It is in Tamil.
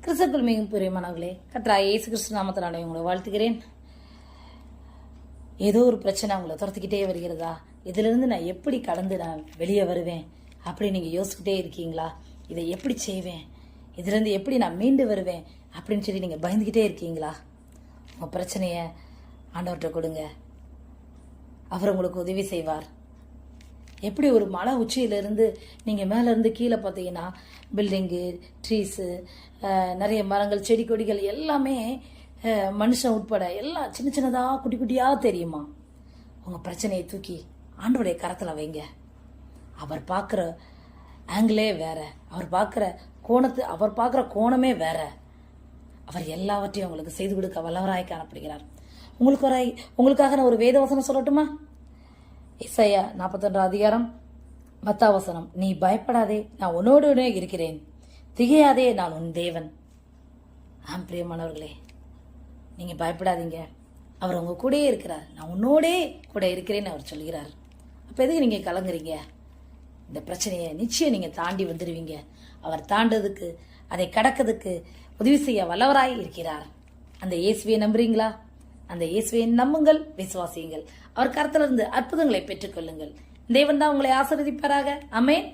கிறிஸ்துவுக்குள் மிகவும் பிரியமானவர்களே, கர்த்தராகிய இயேசு கிறிஸ்து நாமத்தினாலே உங்களை வாழ்த்துகிறேன். ஏதோ ஒரு பிரச்சனை உங்களை துரத்திக்கிட்டே வருகிறதா? இதிலிருந்து நான் எப்படி கடந்து நான் வெளியே வருவேன் அப்படி நீங்கள் யோசிச்சுக்கிட்டே இருக்கீங்களா? இதை எப்படி செய்வேன், இதிலிருந்து எப்படி நான் மீண்டு வருவேன் அப்படின்னு சொல்லி நீங்கள் பயந்துக்கிட்டே இருக்கீங்களா? உங்கள் பிரச்சனையை ஆண்டவர்கிட்ட கொடுங்க, அவர் உங்களுக்கு உதவி செய்வார். எப்படி ஒரு மலை உச்சியிலிருந்து நீங்கள் மேலேருந்து கீழே பார்த்தீங்கன்னா பில்டிங்கு, ட்ரீஸு, நிறைய மரங்கள், செடி கொடிகள் எல்லாமே மனுஷன் உட்பட எல்லாம் சின்ன சின்னதாக குட்டி குட்டியாக தெரியுமா? உங்கள் பிரச்சனையை தூக்கி ஆண்டவருடைய கரத்தில் வைங்க. அவர் பார்க்குற ஆங்கிளே வேற, அவர் பார்க்குற கோணமே வேற. அவர் எல்லாவற்றையும் உங்களுக்கு செய்து கொடுக்க வல்லவராய் காணப்படுகிறார். உங்களுக்காக நான் ஒரு வேத வசனம் சொல்லட்டுமா? ஏசாயா 41 அதிகாரம் 10 வசனம். நீ பயப்படாதே, நான் உன்னோடு இருக்கிறேன், திகையாதே, நான் உன் தேவன். ஆம் பிரியமானவர்களே, நீங்க பயப்படாதீங்க, அவர் உங்க கூடயே இருக்கிறார். நான் உன்னோடே கூட இருக்கிறேன்னு அவர் சொல்கிறார். அப்ப எதுக்கு நீங்க கலங்குறீங்க? இந்த பிரச்சனையை நிச்சயம் நீங்க தாண்டி வந்துடுவீங்க. அவர் தாண்டதுக்கு, அதை கடக்கிறதுக்கு உதவி செய்ய வல்லவராய் இருக்கிறார். அந்த இயேசுவை நம்புறீங்களா? அந்த இயேசுவை நம்புங்கள், விசுவாசியுங்கள். அவர் கருத்திலிருந்து அற்புதங்களை பெற்றுக்கொள்ளுங்கள். தேவன் தான் உங்களை ஆசீர்வதிப்பாராக. ஆமென்.